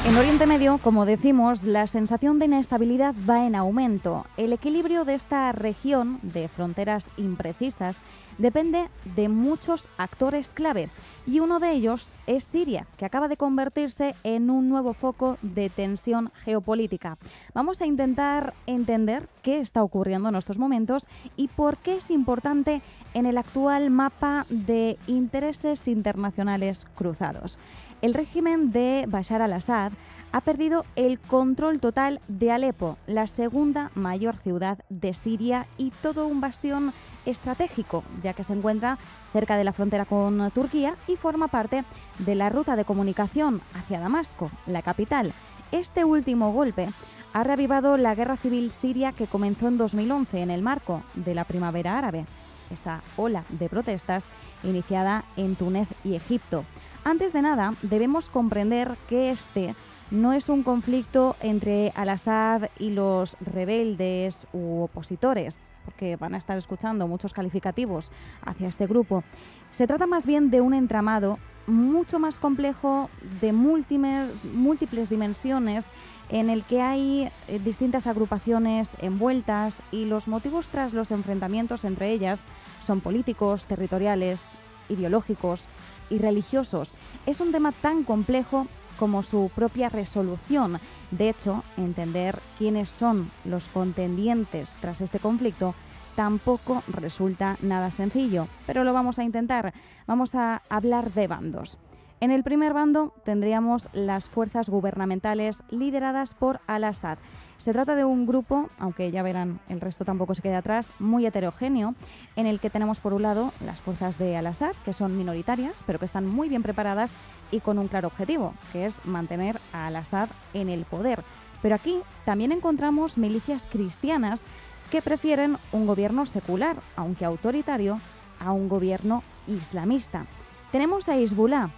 En Oriente Medio, como decimos, la sensación de inestabilidad va en aumento. El equilibrio de esta región de fronteras imprecisas depende de muchos actores clave y uno de ellos es Siria, que acaba de convertirse en un nuevo foco de tensión geopolítica. Vamos a intentar entender qué está ocurriendo en estos momentos y por qué es importante en el actual mapa de intereses internacionales cruzados. El régimen de Bashar al-Assad ha perdido el control total de Alepo, la segunda mayor ciudad de Siria y todo un bastión estratégico, ya que se encuentra cerca de la frontera con Turquía y forma parte de la ruta de comunicación hacia Damasco, la capital. Este último golpe ha reavivado la guerra civil siria que comenzó en 2011 en el marco de la primavera árabe, esa ola de protestas iniciada en Túnez y Egipto. Antes de nada, debemos comprender que este no es un conflicto entre al-Assad y los rebeldes u opositores, porque van a estar escuchando muchos calificativos hacia este grupo. Se trata más bien de un entramado mucho más complejo, de múltiples dimensiones, en el que hay distintas agrupaciones envueltas y los motivos tras los enfrentamientos entre ellas son políticos, territoriales, ideológicos y religiosos. Es un tema tan complejo como su propia resolución. De hecho, entender quiénes son los contendientes tras este conflicto tampoco resulta nada sencillo, pero lo vamos a intentar. Vamos a hablar de bandos. En el primer bando tendríamos las fuerzas gubernamentales lideradas por al-Assad. Se trata de un grupo, aunque ya verán, el resto tampoco se queda atrás, muy heterogéneo, en el que tenemos por un lado las fuerzas de al-Assad, que son minoritarias, pero que están muy bien preparadas y con un claro objetivo, que es mantener a al-Assad en el poder. Pero aquí también encontramos milicias cristianas que prefieren un gobierno secular, aunque autoritario, a un gobierno islamista. Tenemos a Hezbollah,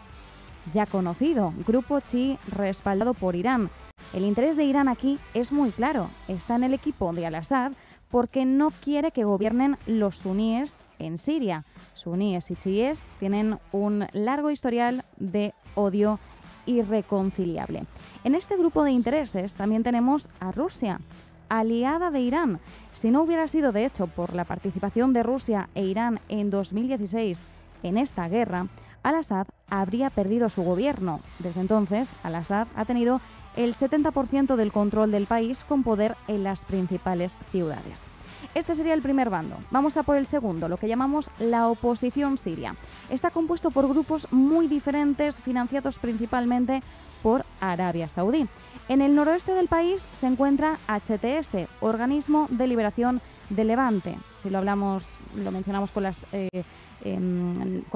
ya conocido, grupo chií respaldado por Irán. El interés de Irán aquí es muy claro, está en el equipo de al-Assad porque no quiere que gobiernen los suníes en Siria. Suníes y chiíes tienen un largo historial de odio irreconciliable. En este grupo de intereses también tenemos a Rusia, aliada de Irán. Si no hubiera sido, de hecho, por la participación de Rusia e Irán en 2016 en esta guerra, al-Assad habría perdido su gobierno. Desde entonces, al-Assad ha tenido el 70% del control del país con poder en las principales ciudades. Este sería el primer bando. Vamos a por el segundo, lo que llamamos la oposición siria. Está compuesto por grupos muy diferentes, financiados principalmente por Arabia Saudí. En el noroeste del país se encuentra HTS, Organismo de Liberación del Levante. Si lo mencionamos con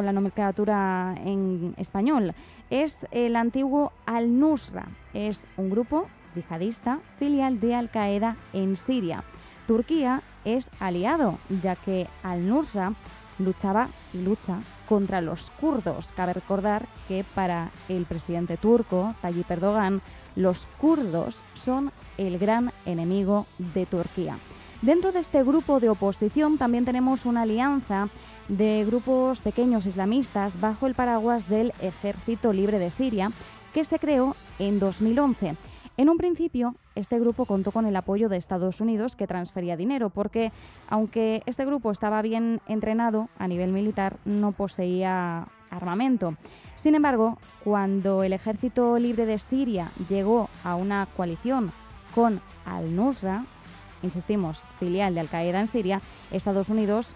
la nomenclatura en español. Es el antiguo Al-Nusra. Es un grupo yihadista filial de Al-Qaeda en Siria. Turquía es aliado, ya que Al-Nusra luchaba y lucha contra los kurdos. Cabe recordar que para el presidente turco, Tayyip Erdogan, los kurdos son el gran enemigo de Turquía. Dentro de este grupo de oposición también tenemos una alianza de grupos pequeños islamistas bajo el paraguas del Ejército Libre de Siria, que se creó en 2011. En un principio, este grupo contó con el apoyo de Estados Unidos, que transfería dinero, porque aunque este grupo estaba bien entrenado a nivel militar, no poseía armamento. Sin embargo, cuando el Ejército Libre de Siria llegó a una coalición con Al-Nusra, insistimos, filial de Al-Qaeda en Siria, Estados Unidos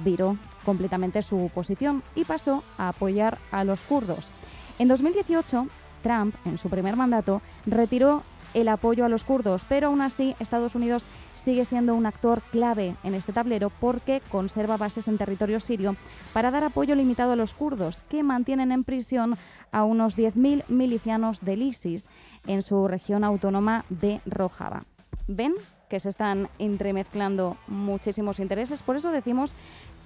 viró completamente su posición y pasó a apoyar a los kurdos. En 2018, Trump, en su primer mandato, retiró el apoyo a los kurdos, pero aún así Estados Unidos sigue siendo un actor clave en este tablero porque conserva bases en territorio sirio para dar apoyo limitado a los kurdos, que mantienen en prisión a unos 10.000 milicianos del ISIS en su región autónoma de Rojava. ¿Ven que se están entremezclando muchísimos intereses? Por eso decimos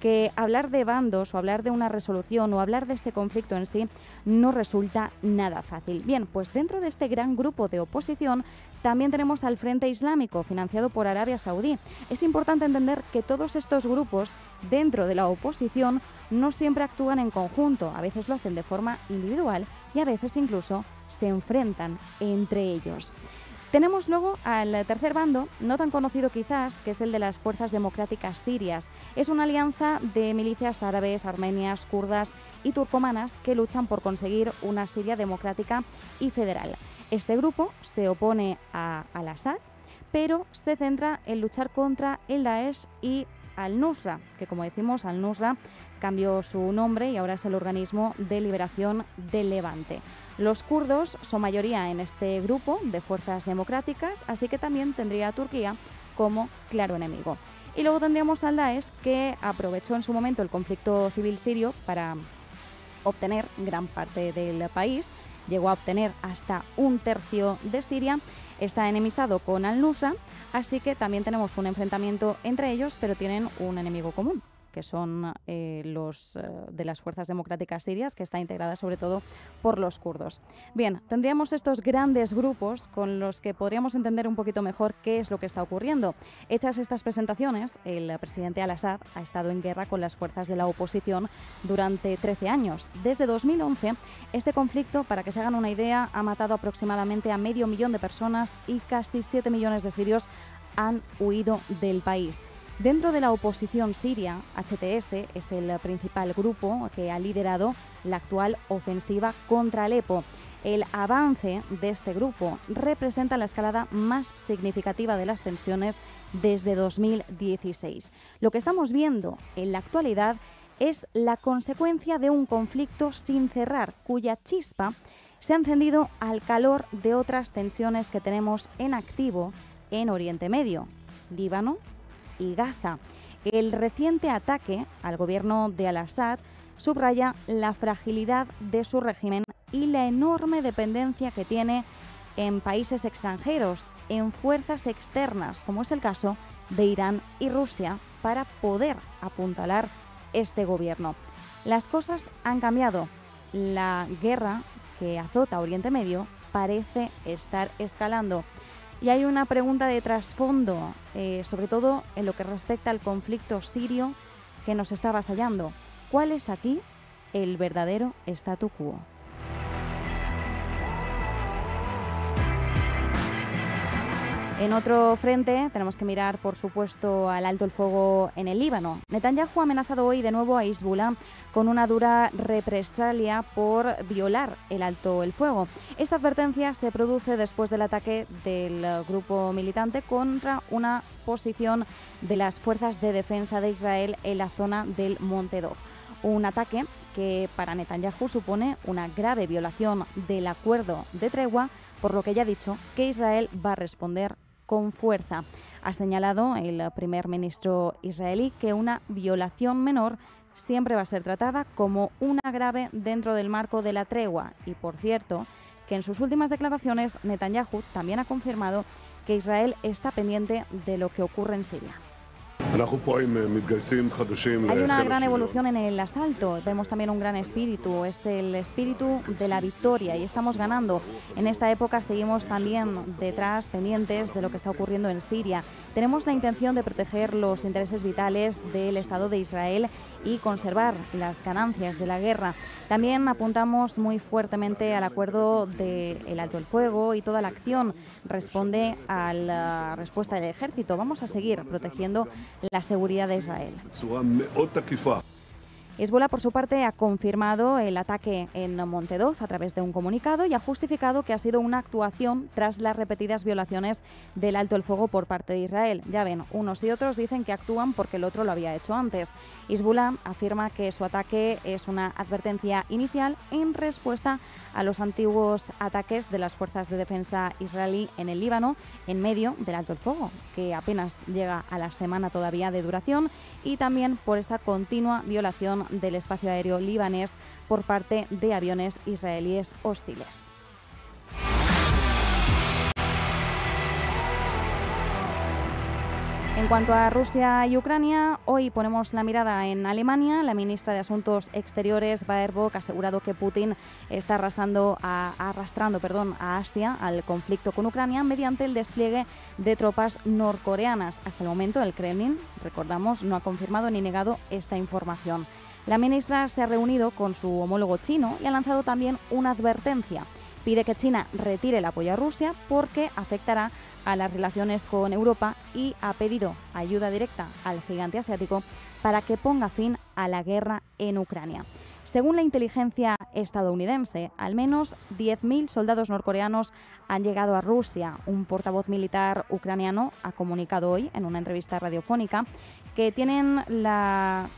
que hablar de bandos o hablar de una resolución o hablar de este conflicto en sí no resulta nada fácil. Bien, pues dentro de este gran grupo de oposición también tenemos al Frente Islámico, financiado por Arabia Saudí. Es importante entender que todos estos grupos dentro de la oposición no siempre actúan en conjunto, a veces lo hacen de forma individual y a veces incluso se enfrentan entre ellos. Tenemos luego al tercer bando, no tan conocido quizás, que es el de las Fuerzas Democráticas Sirias. Es una alianza de milicias árabes, armenias, kurdas y turcomanas que luchan por conseguir una Siria democrática y federal. Este grupo se opone a Al-Assad, pero se centra en luchar contra el Daesh y Al-Nusra, que como decimos, Al-Nusra cambió su nombre y ahora es el Organismo de Liberación del Levante. Los kurdos son mayoría en este grupo de fuerzas democráticas, así que también tendría a Turquía como claro enemigo. Y luego tendríamos al Daesh, que aprovechó en su momento el conflicto civil sirio para obtener gran parte del país, llegó a obtener hasta un tercio de Siria, está enemistado con Al-Nusra, así que también tenemos un enfrentamiento entre ellos, pero tienen un enemigo común, que son los de las Fuerzas Democráticas Sirias, que está integrada sobre todo por los kurdos. Bien, tendríamos estos grandes grupos con los que podríamos entender un poquito mejor qué es lo que está ocurriendo. Hechas estas presentaciones, el presidente Al-Assad ha estado en guerra con las fuerzas de la oposición durante 13 años. Desde 2011, este conflicto, para que se hagan una idea, ha matado aproximadamente a 500.000 de personas y casi 7 millones de sirios han huido del país. Dentro de la oposición siria, HTS es el principal grupo que ha liderado la actual ofensiva contra Alepo. El avance de este grupo representa la escalada más significativa de las tensiones desde 2016. Lo que estamos viendo en la actualidad es la consecuencia de un conflicto sin cerrar, cuya chispa se ha encendido al calor de otras tensiones que tenemos en activo en Oriente Medio, Líbano y Gaza. El reciente ataque al gobierno de Al-Assad subraya la fragilidad de su régimen y la enorme dependencia que tiene en países extranjeros, en fuerzas externas, como es el caso de Irán y Rusia, para poder apuntalar este gobierno. Las cosas han cambiado. La guerra que azota Oriente Medio parece estar escalando. Y hay una pregunta de trasfondo, sobre todo en lo que respecta al conflicto sirio que nos está avasallando. ¿Cuál es aquí el verdadero statu quo? En otro frente tenemos que mirar, por supuesto, al alto el fuego en el Líbano. Netanyahu ha amenazado hoy de nuevo a Hezbollah con una dura represalia por violar el alto el fuego. Esta advertencia se produce después del ataque del grupo militante contra una posición de las fuerzas de defensa de Israel en la zona del Monte Dov. Un ataque que para Netanyahu supone una grave violación del acuerdo de tregua, por lo que ya ha dicho que Israel va a responder con fuerza. Ha señalado el primer ministro israelí que una violación menor siempre va a ser tratada como una grave dentro del marco de la tregua. Y, por cierto, que en sus últimas declaraciones Netanyahu también ha confirmado que Israel está pendiente de lo que ocurre en Siria. Hay una gran evolución en el asalto, vemos también un gran espíritu, es el espíritu de la victoria y estamos ganando. En esta época seguimos también detrás, pendientes de lo que está ocurriendo en Siria. Tenemos la intención de proteger los intereses vitales del Estado de Israel y conservar las ganancias de la guerra. También apuntamos muy fuertemente al acuerdo del alto el fuego y toda la acción responde a la respuesta del ejército. Vamos a seguir protegiendo la seguridad de Israel. Hezbollah, por su parte, ha confirmado el ataque en Monte Dov a través de un comunicado y ha justificado que ha sido una actuación tras las repetidas violaciones del alto el fuego por parte de Israel. Ya ven, unos y otros dicen que actúan porque el otro lo había hecho antes. Hezbollah afirma que su ataque es una advertencia inicial en respuesta a los antiguos ataques de las fuerzas de defensa israelí en el Líbano en medio del alto el fuego, que apenas llega a la semana todavía de duración, y también por esa continua violación del espacio aéreo libanés por parte de aviones israelíes hostiles. En cuanto a Rusia y Ucrania, hoy ponemos la mirada en Alemania. La ministra de Asuntos Exteriores, Baerbock, ha asegurado que Putin está arrastrando a Asia al conflicto con Ucrania mediante el despliegue de tropas norcoreanas. Hasta el momento, el Kremlin, recordamos, no ha confirmado ni negado esta información. La ministra se ha reunido con su homólogo chino y ha lanzado también una advertencia. Pide que China retire el apoyo a Rusia porque afectará a las relaciones con Europa y ha pedido ayuda directa al gigante asiático para que ponga fin a la guerra en Ucrania. Según la inteligencia estadounidense, al menos 10.000 soldados norcoreanos han llegado a Rusia. Un portavoz militar ucraniano ha comunicado hoy en una entrevista radiofónica que tienen la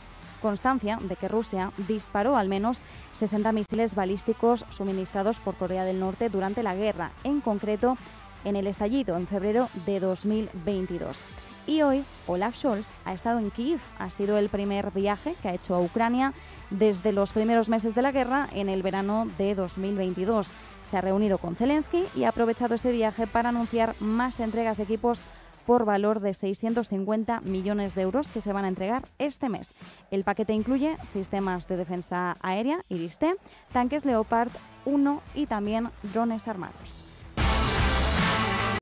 constancia de que Rusia disparó al menos 60 misiles balísticos suministrados por Corea del Norte durante la guerra, en concreto en el estallido en febrero de 2022. Y hoy Olaf Scholz ha estado en Kiev. Ha sido el primer viaje que ha hecho a Ucrania desde los primeros meses de la guerra en el verano de 2022. Se ha reunido con Zelensky y ha aprovechado ese viaje para anunciar más entregas de equipos por valor de 650 millones de euros que se van a entregar este mes. El paquete incluye sistemas de defensa aérea Iris-T, tanques Leopard 1 y también drones armados.